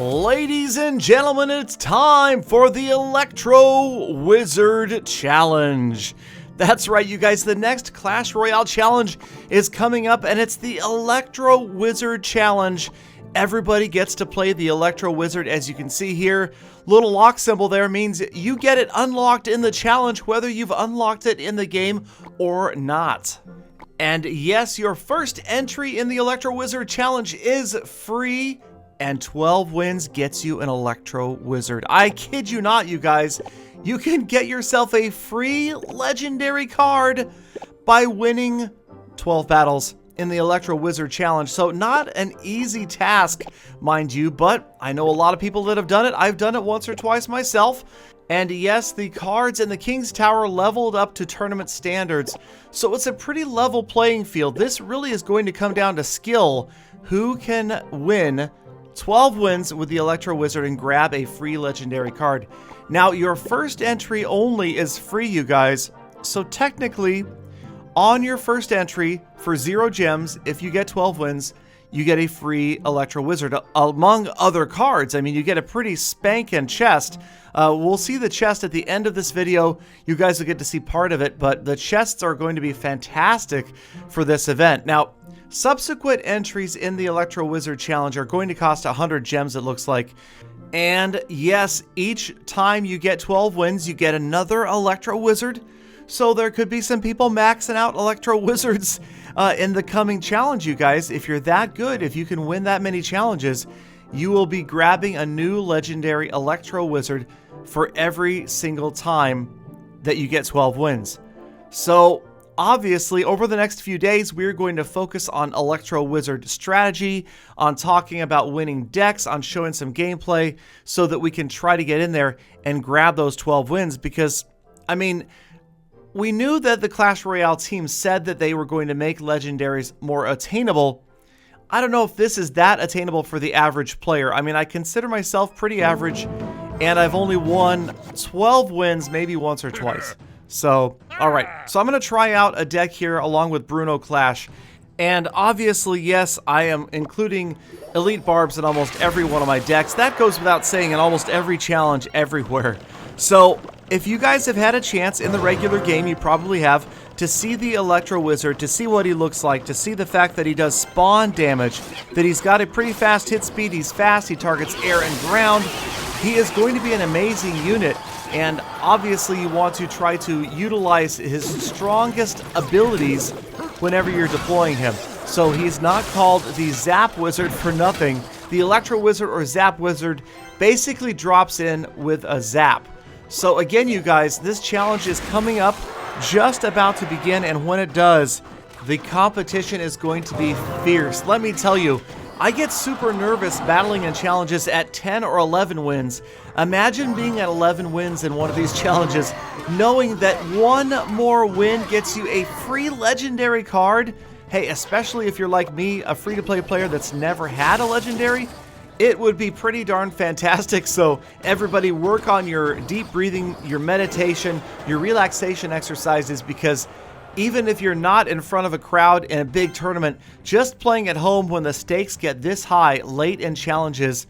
Ladies and gentlemen, it's time for the Electro Wizard Challenge. That's right, you guys, the next Clash Royale challenge is coming up, and it's the Electro Wizard Challenge. Everybody gets to play the Electro Wizard, as you can see here. Little lock symbol there means you get it unlocked in the challenge, whether you've unlocked it in the game or not. And yes, your first entry in the Electro Wizard Challenge is free, and 12 wins gets you an Electro Wizard. I kid you not, you guys. You can get yourself a free legendary card by winning 12 battles in the Electro Wizard Challenge. So not an easy task, mind you, but I know a lot of people that have done it. I've done it once or twice myself. And yes, the cards in the King's Tower leveled up to tournament standards. So it's a pretty level playing field. This really is going to come down to skill. Who can win 12 wins with the Electro Wizard and grab a free legendary card. Now, your first entry only is free, you guys. So technically, on your first entry for 0 gems, if you get 12 wins, you get a free Electro Wizard, among other cards. I mean, you get a pretty spankin' chest. We'll see the chest at the end of this video. You guys will get to see part of it, but the chests are going to be fantastic for this event. Now, subsequent entries in the Electro Wizard Challenge are going to cost 100 gems, it looks like. And yes, each time you get 12 wins, you get another Electro Wizard. So there could be some people maxing out Electro Wizards in the coming challenge, you guys. If you're that good, if you can win that many challenges, you will be grabbing a new legendary Electro Wizard for every single time that you get 12 wins. So obviously, over the next few days, we're going to focus on Electro Wizard strategy, on talking about winning decks, on showing some gameplay so that we can try to get in there and grab those 12 wins. Because, I mean, we knew that the Clash Royale team said that they were going to make legendaries more attainable. I don't know if this is that attainable for the average player. I mean, I consider myself pretty average, and I've only won 12 wins maybe once or twice. So, alright, so I'm going to try out a deck here along with Bruno Clash. And obviously, yes, I am including Elite Barbs in almost every one of my decks. That goes without saying in almost every challenge everywhere. So, if you guys have had a chance in the regular game, you probably have, to see the Electro Wizard, to see what he looks like, to see the fact that he does spawn damage, that he's got a pretty fast hit speed, he's fast, he targets air and ground. He is going to be an amazing unit. And obviously you want to try to utilize his strongest abilities whenever you're deploying him. So he's not called the Zap Wizard for nothing. The Electro Wizard or Zap Wizard basically drops in with a zap. So again, you guys, this challenge is coming up, just about to begin, and when it does, the competition is going to be fierce. Let me tell you, I get super nervous battling in challenges at 10 or 11 wins. Imagine being at 11 wins in one of these challenges, knowing that one more win gets you a free legendary card. Hey, especially if you're like me, a free-to-play player that's never had a legendary, it would be pretty darn fantastic. So everybody work on your deep breathing, your meditation, your relaxation exercises, because even if you're not in front of a crowd in a big tournament, just playing at home when the stakes get this high late in challenges,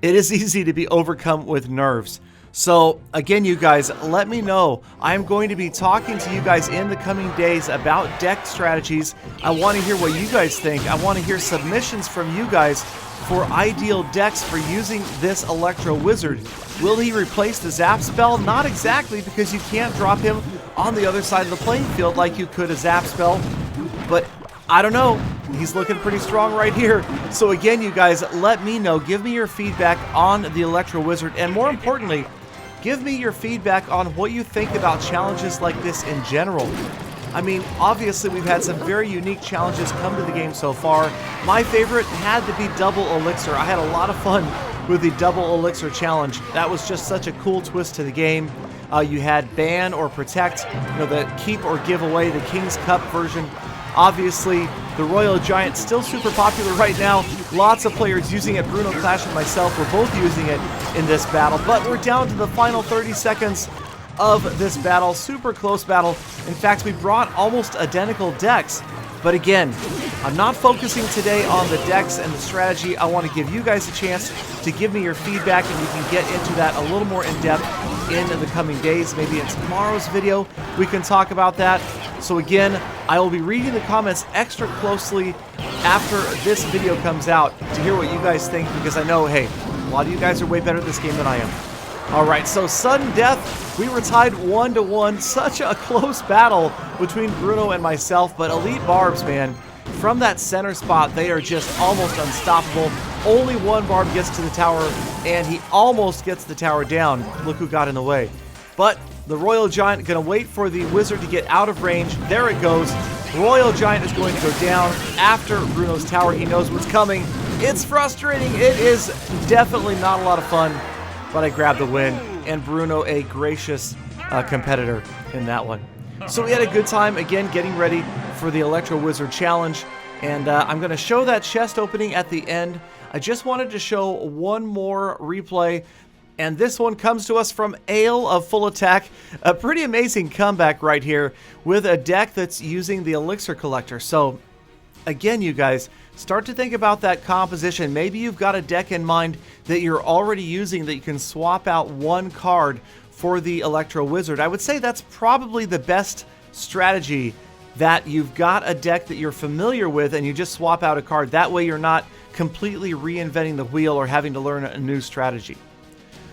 it is easy to be overcome with nerves. So again, you guys, let me know. I'm going to be talking to you guys in the coming days about deck strategies. I want to hear what you guys think. I want to hear submissions from you guys for ideal decks for using this Electro Wizard. Will he replace the Zap spell? Not exactly, because you can't drop him on the other side of the playing field like you could a Zap spell. But I don't know. He's looking pretty strong right here. So again, you guys, let me know. Give me your feedback on the Electro Wizard. And more importantly, give me your feedback on what you think about challenges like this in general. I mean, obviously we've had some very unique challenges come to the game so far. My favorite had to be Double Elixir. I had a lot of fun with the Double Elixir challenge. That was just such a cool twist to the game. You had Ban or Protect, the Keep or Give Away, the King's Cup version. Obviously, the Royal Giant still super popular right now. Lots of players using it. Bruno Clash and myself were both using it in this battle. But we're down to the final 30 seconds. of this battle. Super close battle. In fact, we brought almost identical decks. But again, I'm not focusing today on the decks and the strategy. I want to give you guys a chance to give me your feedback, and we can get into that a little more in depth in the coming days. Maybe in tomorrow's video we can talk about that. So again, I will be reading the comments extra closely after this video comes out to hear what you guys think, because I know, hey, a lot of you guys are way better at this game than I am. Alright, so sudden death, we were tied 1-1. Such a close battle between Bruno and myself, but Elite Barbs, man, from that center spot, they are just almost unstoppable. Only one Barb gets to the tower, and he almost gets the tower down. Look who got in the way. But the Royal Giant going to wait for the Wizard to get out of range. There it goes. Royal Giant is going to go down after Bruno's tower. He knows what's coming. It's frustrating. It is definitely not a lot of fun. But I grabbed the win, and Bruno a gracious competitor in that one. So we had a good time, again, getting ready for the Electro Wizard Challenge, and I'm going to show that chest opening at the end. I just wanted to show one more replay, and this one comes to us from Ale of Full Attack. A pretty amazing comeback right here with a deck that's using the Elixir Collector. So again, you guys, start to think about that composition. Maybe you've got a deck in mind that you're already using that you can swap out one card for the Electro Wizard. I would say that's probably the best strategy, that you've got a deck that you're familiar with and you just swap out a card. That way you're not completely reinventing the wheel or having to learn a new strategy.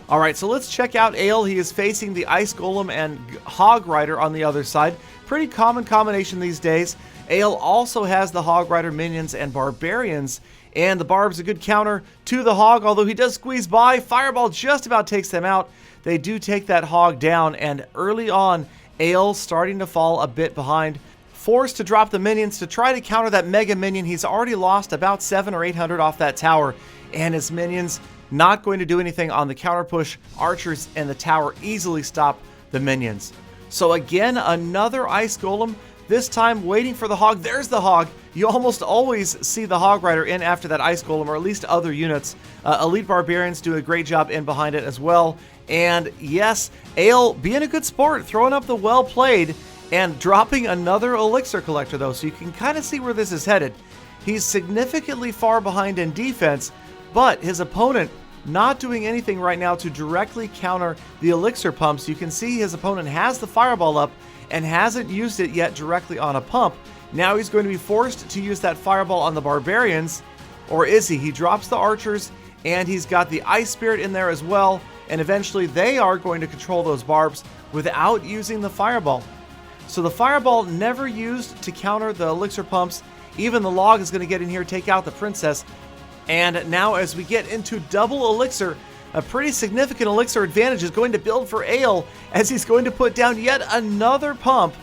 Alright, so let's check out Ale. He is facing the Ice Golem and Hog Rider on the other side. Pretty common combination these days. Ale also has the Hog Rider minions and Barbarians, and the Barb's a good counter to the Hog, although he does squeeze by. Fireball just about takes them out. They do take that Hog down, and early on, Ale starting to fall a bit behind. Forced to drop the minions to try to counter that Mega Minion. He's already lost about 700 or 800 off that tower, and his minions not going to do anything on the counter push. Archers and the tower easily stop the minions. So again, another Ice Golem, this time waiting for the Hog. There's the Hog. You almost always see the Hog Rider in after that Ice Golem, or at least other units. Elite Barbarians do a great job in behind it as well. And yes, Ale being a good sport, throwing up the well played, and dropping another Elixir Collector though, so you can kind of see where this is headed. He's significantly far behind in defense, but his opponent not doing anything right now to directly counter the Elixir pumps. You can see his opponent has the Fireball up and hasn't used it yet directly on a pump. Now he's going to be forced to use that Fireball on the Barbarians, or is he? He drops the Archers, and he's got the Ice Spirit in there as well, and eventually they are going to control those Barbs without using the Fireball. So the Fireball never used to counter the Elixir pumps. Even the Log is going to get in here, take out the Princess. And now as we get into double Elixir, a pretty significant Elixir advantage is going to build for Ale, as he's going to put down yet another pump.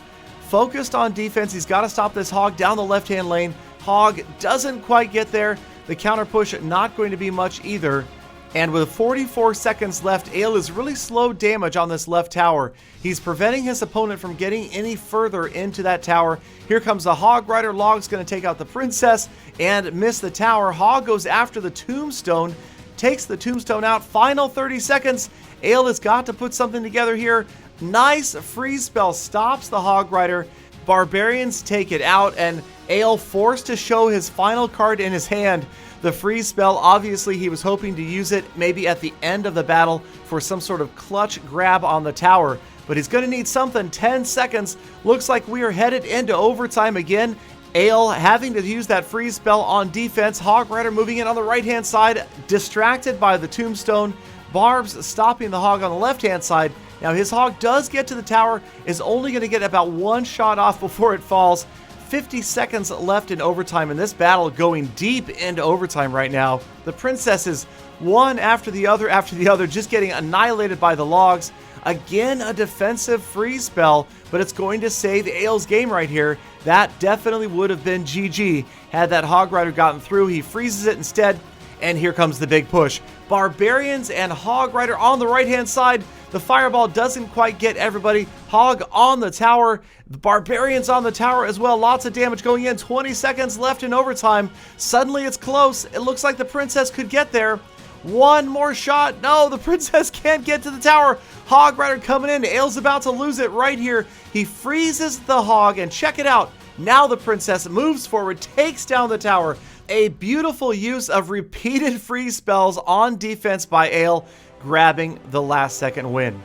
Focused on defense, he's got to stop this Hog down the left-hand lane. Hog doesn't quite get there. The counter push not going to be much either. And with 44 seconds left, Ale is really slow damage on this left tower. He's preventing his opponent from getting any further into that tower. Here comes the Hog Rider. Log's going to take out the Princess and miss the tower. Hog goes after the Tombstone, takes the Tombstone out. Final 30 seconds. Ale has got to put something together here. Nice freeze spell stops the Hog Rider. Barbarians take it out, and Ale forced to show his final card in his hand. The freeze spell, obviously he was hoping to use it maybe at the end of the battle for some sort of clutch grab on the tower, but he's going to need something. 10 seconds. Looks like we are headed into overtime again. Ale having to use that freeze spell on defense. Hog Rider moving in on the right-hand side, distracted by the Tombstone. Barbs stopping the Hog on the left-hand side. Now his Hog does get to the tower, is only going to get about one shot off before it falls. 50 seconds left in overtime, and this battle going deep into overtime right now. The Princesses, one after the other, just getting annihilated by the Logs. Again, a defensive freeze spell, but it's going to save Ale's game right here. That definitely would have been GG had that Hog Rider gotten through. He freezes it instead, and here comes the big push. Barbarians and Hog Rider on the right-hand side. The Fireball doesn't quite get everybody. Hog on the tower. The Barbarians on the tower as well. Lots of damage going in. 20 seconds left in overtime. Suddenly it's close. It looks like the Princess could get there. One more shot. No, the princess can't get to the tower. Hog Rider coming in. Ale's about to lose it right here. He freezes the hog, and check it out. Now the princess moves forward, takes down the tower. A beautiful use of repeated freeze spells on defense by Ale, grabbing the last second win.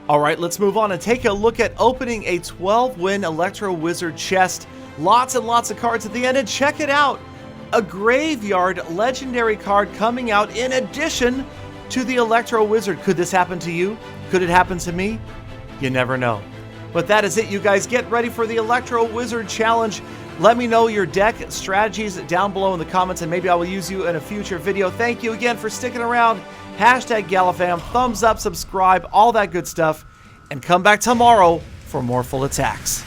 All right, let's move on and take a look at opening a 12-win Electro Wizard chest. Lots and lots of cards at the end, and check it out. A Graveyard Legendary card coming out in addition to the Electro Wizard. Could this happen to you? Could it happen to me? You never know. But that is it, you guys. Get ready for the Electro Wizard Challenge. Let me know your deck strategies down below in the comments, and maybe I will use you in a future video. Thank you again for sticking around. Hashtag Galafam, thumbs up, subscribe, all that good stuff. And come back tomorrow for more full attacks.